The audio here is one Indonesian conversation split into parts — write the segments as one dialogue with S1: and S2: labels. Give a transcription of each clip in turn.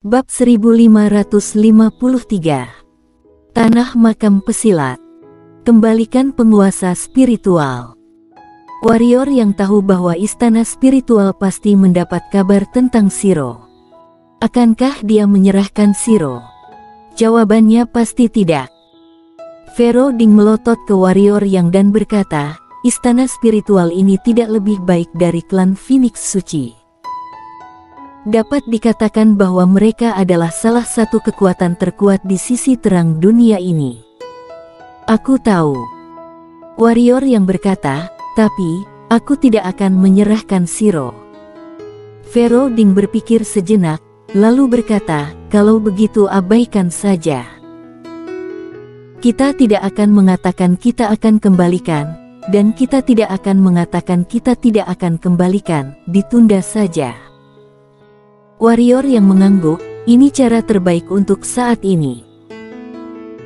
S1: Bab 1553. Tanah Makam Pesilat. Kembalikan penguasa spiritual. Warrior yang tahu bahwa istana spiritual pasti mendapat kabar tentang Shiro. Akankah dia menyerahkan Shiro? Jawabannya pasti tidak. Fero Ding melotot ke warrior yang dan berkata, istana spiritual ini tidak lebih baik dari klan Phoenix Suci. Dapat dikatakan bahwa mereka adalah salah satu kekuatan terkuat di sisi terang dunia ini. Aku tahu. Warrior yang berkata, tapi, aku tidak akan menyerahkan Shiro. Fero Ding berpikir sejenak, lalu berkata, kalau begitu abaikan saja. Kita tidak akan mengatakan kita akan kembalikan, dan kita tidak akan mengatakan kita tidak akan kembalikan, ditunda saja. Warrior yang mengangguk, ini cara terbaik untuk saat ini.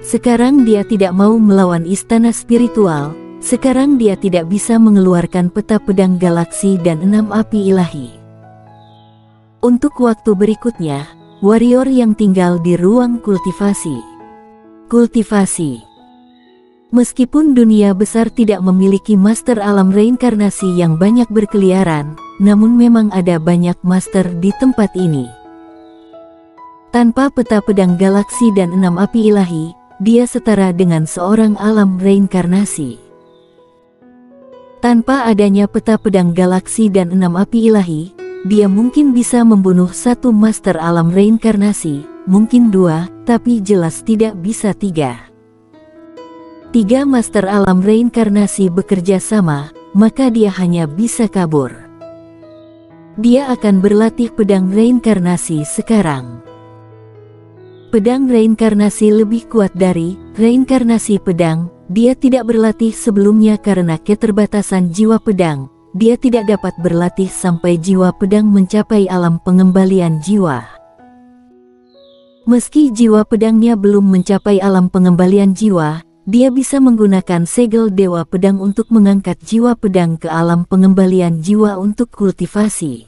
S1: Sekarang dia tidak mau melawan istana spiritual, sekarang dia tidak bisa mengeluarkan peta pedang galaksi dan 6 api ilahi. Untuk waktu berikutnya, warrior yang tinggal di ruang kultivasi. Kultivasi. Meskipun dunia besar tidak memiliki master alam reinkarnasi yang banyak berkeliaran, namun memang ada banyak master di tempat ini. Tanpa peta pedang galaksi dan 6 api ilahi, dia setara dengan seorang alam reinkarnasi. Tanpa adanya peta pedang galaksi dan 6 api ilahi, dia mungkin bisa membunuh satu master alam reinkarnasi, mungkin 2, tapi jelas tidak bisa 3. 3 master alam reinkarnasi bekerja sama, maka dia hanya bisa kabur. Dia akan berlatih pedang reinkarnasi sekarang. Pedang reinkarnasi lebih kuat dari reinkarnasi pedang. Dia tidak berlatih sebelumnya karena keterbatasan jiwa pedang. Dia tidak dapat berlatih sampai jiwa pedang mencapai alam pengembalian jiwa. Meski jiwa pedangnya belum mencapai alam pengembalian jiwa, dia bisa menggunakan segel dewa pedang untuk mengangkat jiwa pedang ke alam pengembalian jiwa untuk kultivasi.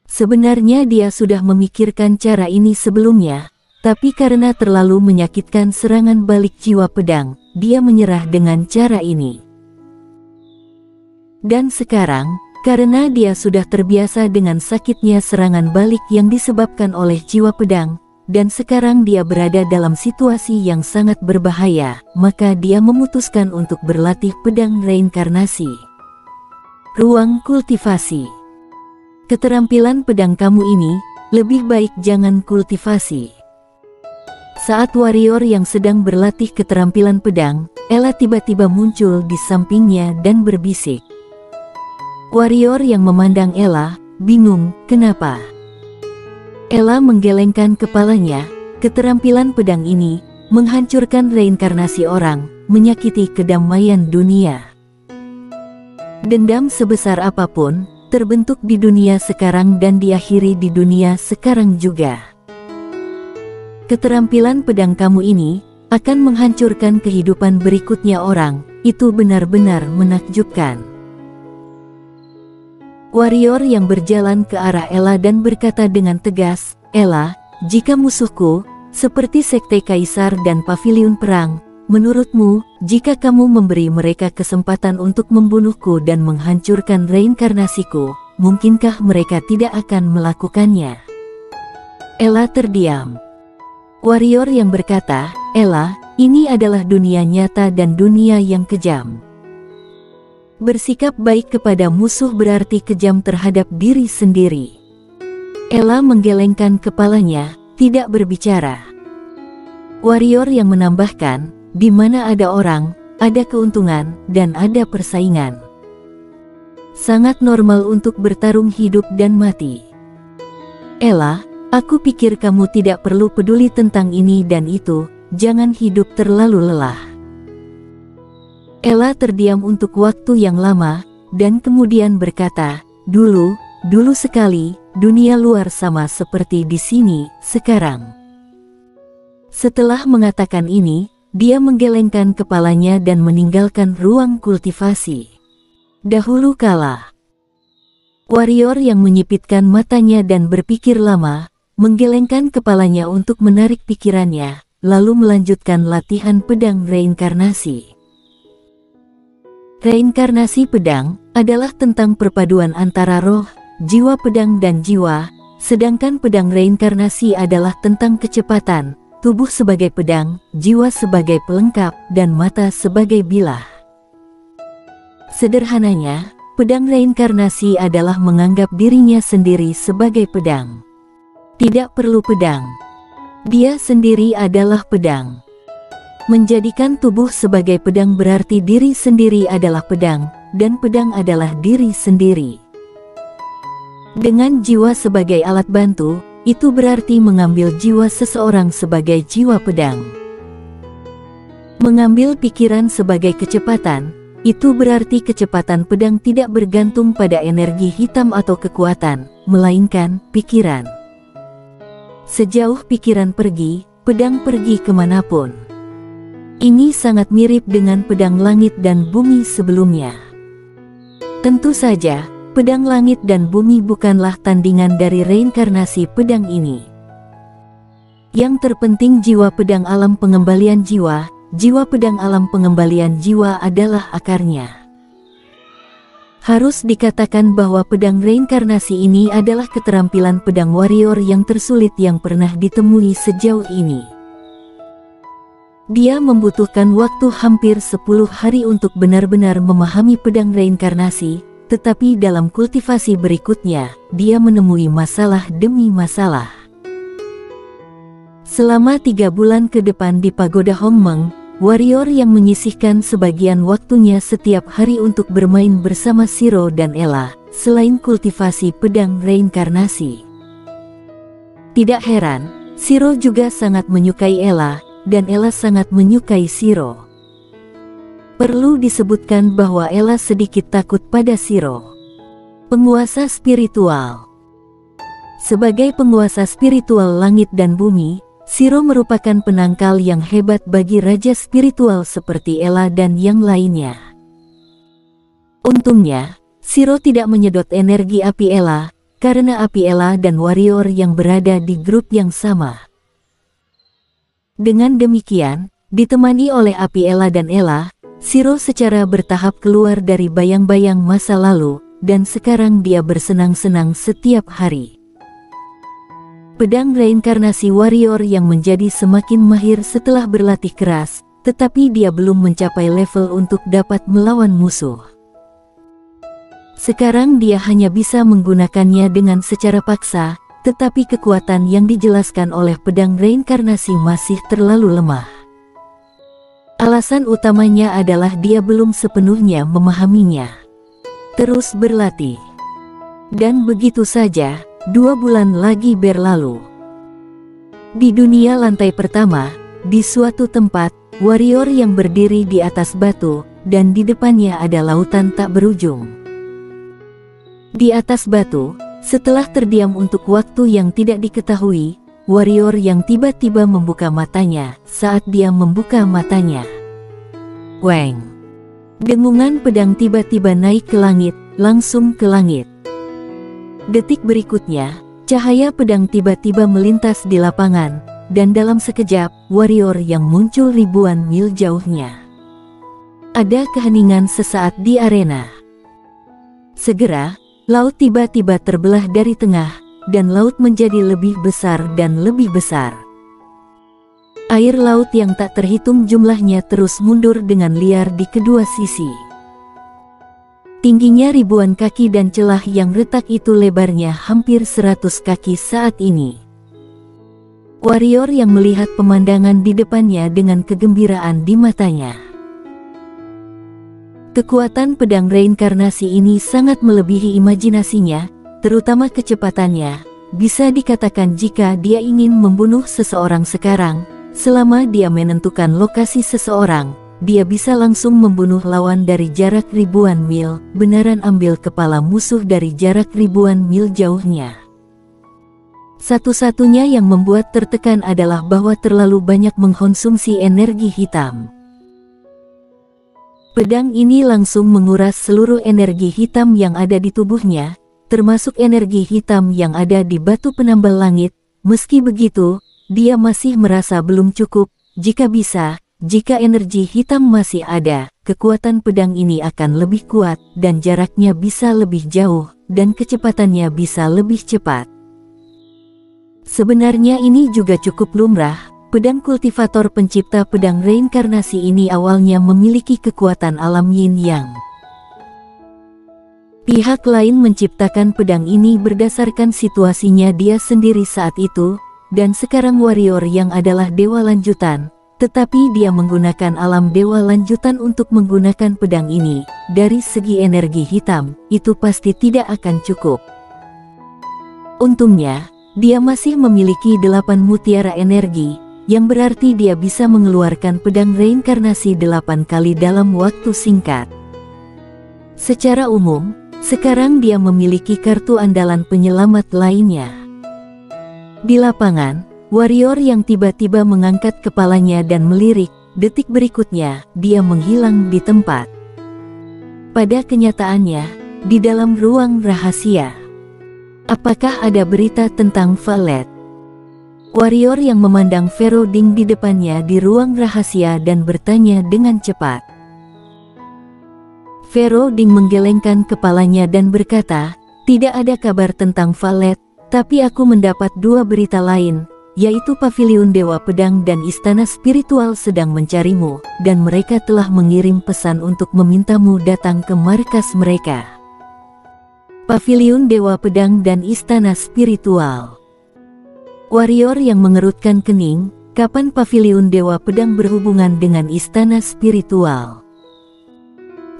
S1: Sebenarnya dia sudah memikirkan cara ini sebelumnya, tapi karena terlalu menyakitkan serangan balik jiwa pedang, dia menyerah dengan cara ini. Dan sekarang, karena dia sudah terbiasa dengan sakitnya serangan balik yang disebabkan oleh jiwa pedang, dan sekarang dia berada dalam situasi yang sangat berbahaya, maka dia memutuskan untuk berlatih pedang reinkarnasi. Ruang kultivasi. Keterampilan pedang kamu ini, lebih baik jangan kultivasi. Saat warrior yang sedang berlatih keterampilan pedang, Ella tiba-tiba muncul di sampingnya dan berbisik. Warrior yang memandang Ella, bingung, kenapa? Ella menggelengkan kepalanya, keterampilan pedang ini, menghancurkan reinkarnasi orang, menyakiti kedamaian dunia. Dendam sebesar apapun, terbentuk di dunia sekarang dan diakhiri di dunia sekarang juga. Keterampilan pedang kamu ini, akan menghancurkan kehidupan berikutnya orang, itu benar-benar menakjubkan. Warrior yang berjalan ke arah Ella dan berkata dengan tegas, Ella, jika musuhku, seperti Sekte Kaisar dan Paviliun Perang, menurutmu, jika kamu memberi mereka kesempatan untuk membunuhku dan menghancurkan reinkarnasiku, mungkinkah mereka tidak akan melakukannya? Ella terdiam. Warrior yang berkata, Ella, ini adalah dunia nyata dan dunia yang kejam. Bersikap baik kepada musuh berarti kejam terhadap diri sendiri. Ella menggelengkan kepalanya, tidak berbicara. Warrior yang menambahkan, di mana ada orang, ada keuntungan, dan ada persaingan. Sangat normal untuk bertarung hidup dan mati. Ella, aku pikir kamu tidak perlu peduli tentang ini dan itu, jangan hidup terlalu lelah. Ella terdiam untuk waktu yang lama, dan kemudian berkata, dulu sekali, dunia luar sama seperti di sini, sekarang. Setelah mengatakan ini, dia menggelengkan kepalanya dan meninggalkan ruang kultivasi. Dahulu kala. Warrior yang menyipitkan matanya dan berpikir lama, menggelengkan kepalanya untuk menarik pikirannya, lalu melanjutkan latihan pedang reinkarnasi. Reinkarnasi pedang adalah tentang perpaduan antara roh, jiwa pedang dan jiwa, sedangkan pedang reinkarnasi adalah tentang kecepatan, tubuh sebagai pedang, jiwa sebagai pelengkap, dan mata sebagai bilah. Sederhananya, pedang reinkarnasi adalah menganggap dirinya sendiri sebagai pedang. Tidak perlu pedang. Dia sendiri adalah pedang. Menjadikan tubuh sebagai pedang berarti diri sendiri adalah pedang, dan pedang adalah diri sendiri. Dengan jiwa sebagai alat bantu, itu berarti mengambil jiwa seseorang sebagai jiwa pedang. Mengambil pikiran sebagai kecepatan, itu berarti kecepatan pedang tidak bergantung pada energi hitam atau kekuatan, melainkan pikiran. Sejauh pikiran pergi, pedang pergi kemanapun. Ini sangat mirip dengan pedang langit dan bumi sebelumnya. Tentu saja, pedang langit dan bumi bukanlah tandingan dari reinkarnasi pedang ini. Yang terpenting jiwa pedang alam pengembalian jiwa, jiwa pedang alam pengembalian jiwa adalah akarnya. Harus dikatakan bahwa pedang reinkarnasi ini adalah keterampilan pedang warrior yang tersulit yang pernah ditemui sejauh ini. Dia membutuhkan waktu hampir 10 hari untuk benar-benar memahami pedang reinkarnasi. Tetapi dalam kultivasi berikutnya, dia menemui masalah demi masalah. Selama 3 bulan ke depan di Pagoda Hongmeng, warrior yang menyisihkan sebagian waktunya setiap hari untuk bermain bersama Shiro dan Ella, selain kultivasi pedang reinkarnasi. Tidak heran, Shiro juga sangat menyukai Ella, dan Ella sangat menyukai Shiro. Perlu disebutkan bahwa Ella sedikit takut pada Shiro. Penguasa spiritual. Sebagai penguasa spiritual langit dan bumi, Shiro merupakan penangkal yang hebat bagi raja spiritual seperti Ella dan yang lainnya. Untungnya, Shiro tidak menyedot energi api Ella, karena api Ella dan warrior yang berada di grup yang sama. Dengan demikian, ditemani oleh api Ella dan Ella, Shiro secara bertahap keluar dari bayang-bayang masa lalu, dan sekarang dia bersenang-senang setiap hari. Pedang reinkarnasi warrior yang menjadi semakin mahir setelah berlatih keras, tetapi dia belum mencapai level untuk dapat melawan musuh. Sekarang dia hanya bisa menggunakannya dengan secara paksa, tetapi kekuatan yang dijelaskan oleh pedang reinkarnasi masih terlalu lemah. Alasan utamanya adalah dia belum sepenuhnya memahaminya. Terus berlatih. Dan begitu saja, 2 bulan lagi berlalu. Di dunia lantai pertama, di suatu tempat, warrior yang berdiri di atas batu, dan di depannya ada lautan tak berujung. Di atas batu, setelah terdiam untuk waktu yang tidak diketahui, warrior yang tiba-tiba membuka matanya. Saat dia membuka matanya, weng! Dengungan pedang tiba-tiba naik ke langit, langsung ke langit. Detik berikutnya, cahaya pedang tiba-tiba melintas di lapangan, dan dalam sekejap, warrior yang muncul ribuan mil jauhnya. Ada keheningan sesaat di arena. Segera, laut tiba-tiba terbelah dari tengah, dan laut menjadi lebih besar dan lebih besar. Air laut yang tak terhitung jumlahnya terus mundur dengan liar di kedua sisi. Tingginya ribuan kaki dan celah yang retak itu lebarnya hampir 100 kaki saat ini. Warrior yang melihat pemandangan di depannya dengan kegembiraan di matanya. Kekuatan pedang reinkarnasi ini sangat melebihi imajinasinya, terutama kecepatannya. Bisa dikatakan jika dia ingin membunuh seseorang sekarang, selama dia menentukan lokasi seseorang, dia bisa langsung membunuh lawan dari jarak ribuan mil, beneran ambil kepala musuh dari jarak ribuan mil jauhnya. Satu-satunya yang membuat tertekan adalah bahwa terlalu banyak mengkonsumsi energi hitam. Pedang ini langsung menguras seluruh energi hitam yang ada di tubuhnya, termasuk energi hitam yang ada di batu penambal langit, Meski begitu, dia masih merasa belum cukup. Jika bisa, jika energi hitam masih ada, kekuatan pedang ini akan lebih kuat, dan jaraknya bisa lebih jauh, dan kecepatannya bisa lebih cepat. Sebenarnya ini juga cukup lumrah. Pedang kultivator pencipta pedang reinkarnasi ini awalnya memiliki kekuatan alam yin yang. Pihak lain menciptakan pedang ini berdasarkan situasinya dia sendiri saat itu, dan sekarang warrior yang adalah dewa lanjutan, tetapi dia menggunakan alam dewa lanjutan untuk menggunakan pedang ini. Dari segi energi hitam, itu pasti tidak akan cukup. Untungnya, dia masih memiliki 8 mutiara energi, yang berarti dia bisa mengeluarkan pedang reinkarnasi 8 kali dalam waktu singkat. Secara umum, sekarang dia memiliki kartu andalan penyelamat lainnya. Di lapangan, warrior yang tiba-tiba mengangkat kepalanya dan melirik, detik berikutnya, dia menghilang di tempat. Pada kenyataannya, di dalam ruang rahasia. Apakah ada berita tentang Valet? Warrior yang memandang Vero Ding di depannya di ruang rahasia dan bertanya dengan cepat. Vero Ding menggelengkan kepalanya dan berkata, tidak ada kabar tentang Valet, tapi aku mendapat 2 berita lain, yaitu Paviliun Dewa Pedang dan Istana Spiritual sedang mencarimu, dan mereka telah mengirim pesan untuk memintamu datang ke markas mereka. Paviliun Dewa Pedang dan Istana Spiritual. Warrior yang mengerutkan kening, kapan Paviliun Dewa Pedang berhubungan dengan Istana Spiritual?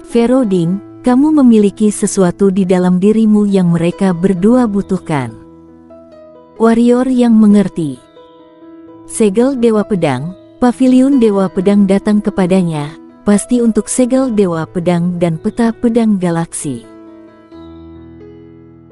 S1: Vero Ding, kamu memiliki sesuatu di dalam dirimu yang mereka berdua butuhkan. Warrior yang mengerti. Segel Dewa Pedang, Paviliun Dewa Pedang datang kepadanya, pasti untuk segel Dewa Pedang dan peta pedang galaksi.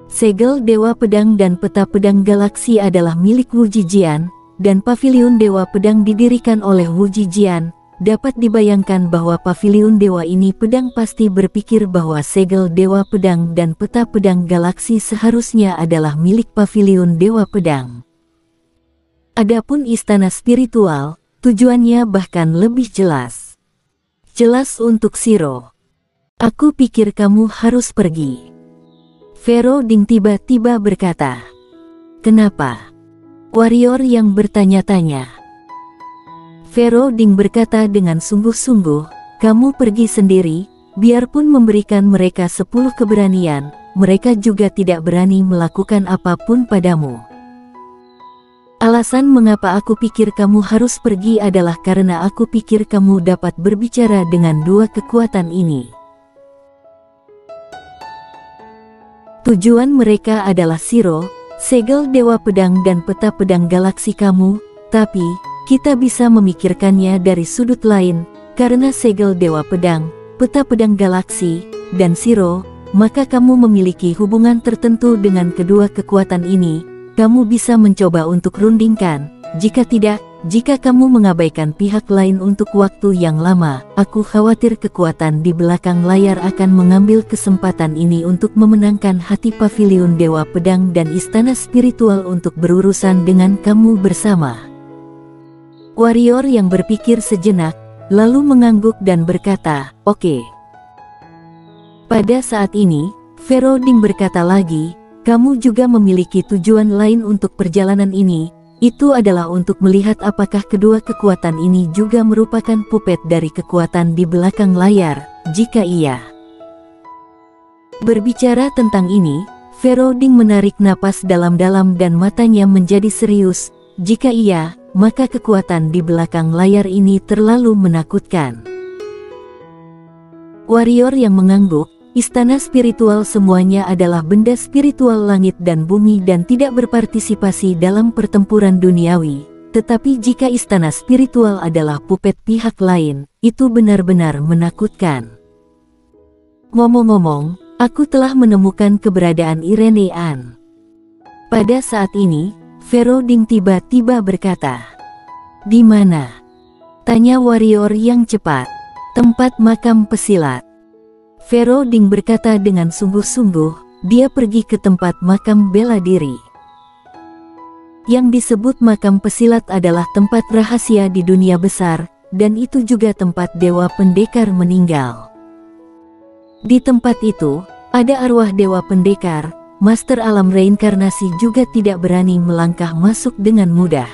S1: Segel Dewa Pedang dan peta pedang galaksi adalah milik Wu Jijian, dan Paviliun Dewa Pedang didirikan oleh Wu Jijian. Dapat dibayangkan bahwa Paviliun Dewa ini pedang pasti berpikir bahwa segel Dewa Pedang dan peta pedang galaksi seharusnya adalah milik Paviliun Dewa Pedang. Adapun Istana Spiritual, tujuannya bahkan lebih jelas. Jelas untuk Shiro. Aku pikir kamu harus pergi. Vero Ding tiba-tiba berkata. Kenapa? Warrior yang bertanya-tanya. Vero Ding berkata dengan sungguh-sungguh, kamu pergi sendiri, biarpun memberikan mereka 10 keberanian, mereka juga tidak berani melakukan apapun padamu. Alasan mengapa aku pikir kamu harus pergi adalah karena aku pikir kamu dapat berbicara dengan 2 kekuatan ini. Tujuan mereka adalah Shiro, segel Dewa Pedang dan peta pedang galaksi kamu, tapi kita bisa memikirkannya dari sudut lain, karena segel Dewa Pedang, peta pedang galaksi, dan Shiro, maka kamu memiliki hubungan tertentu dengan kedua kekuatan ini. Kamu bisa mencoba untuk rundingkan. Jika tidak, jika kamu mengabaikan pihak lain untuk waktu yang lama, aku khawatir kekuatan di belakang layar akan mengambil kesempatan ini untuk memenangkan hati Paviliun Dewa Pedang dan Istana Spiritual untuk berurusan dengan kamu bersama. Warrior yang berpikir sejenak, lalu mengangguk dan berkata, oke. Pada saat ini, Vero Ding berkata lagi, kamu juga memiliki tujuan lain untuk perjalanan ini, itu adalah untuk melihat apakah kedua kekuatan ini juga merupakan puppet dari kekuatan di belakang layar. Jika iya. Berbicara tentang ini, Vero Ding menarik napas dalam-dalam dan matanya menjadi serius. Jika iya, maka kekuatan di belakang layar ini terlalu menakutkan. Warrior yang mengangguk, Istana Spiritual semuanya adalah benda spiritual langit dan bumi dan tidak berpartisipasi dalam pertempuran duniawi. Tetapi jika Istana Spiritual adalah puppet pihak lain, itu benar-benar menakutkan. Ngomong-ngomong, aku telah menemukan keberadaan Irene An. Pada saat ini, Vero Ding tiba-tiba berkata, "Di mana?" Tanya warrior yang cepat. "Tempat makam pesilat." Vero Ding berkata dengan sungguh-sungguh, dia pergi ke tempat makam bela diri. Yang disebut makam pesilat adalah tempat rahasia di dunia besar, dan itu juga tempat dewa pendekar meninggal. Di tempat itu, ada arwah dewa pendekar, master alam reinkarnasi juga tidak berani melangkah masuk dengan mudah.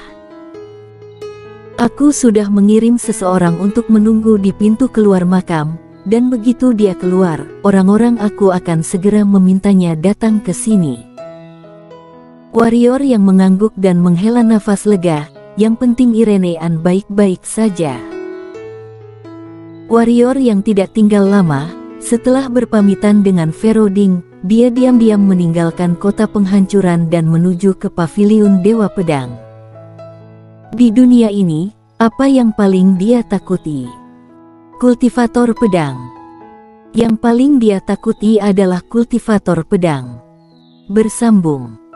S1: Aku sudah mengirim seseorang untuk menunggu di pintu keluar makam, dan begitu dia keluar, orang-orang aku akan segera memintanya datang ke sini. Warrior yang mengangguk dan menghela nafas lega, yang penting Irenean baik-baik saja. Warrior yang tidak tinggal lama, setelah berpamitan dengan Feroding, dia diam-diam meninggalkan kota penghancuran dan menuju ke paviliun Dewa Pedang. Di dunia ini, apa yang paling dia takuti? Kultivator pedang. Yang paling dia takuti adalah kultivator pedang. Bersambung.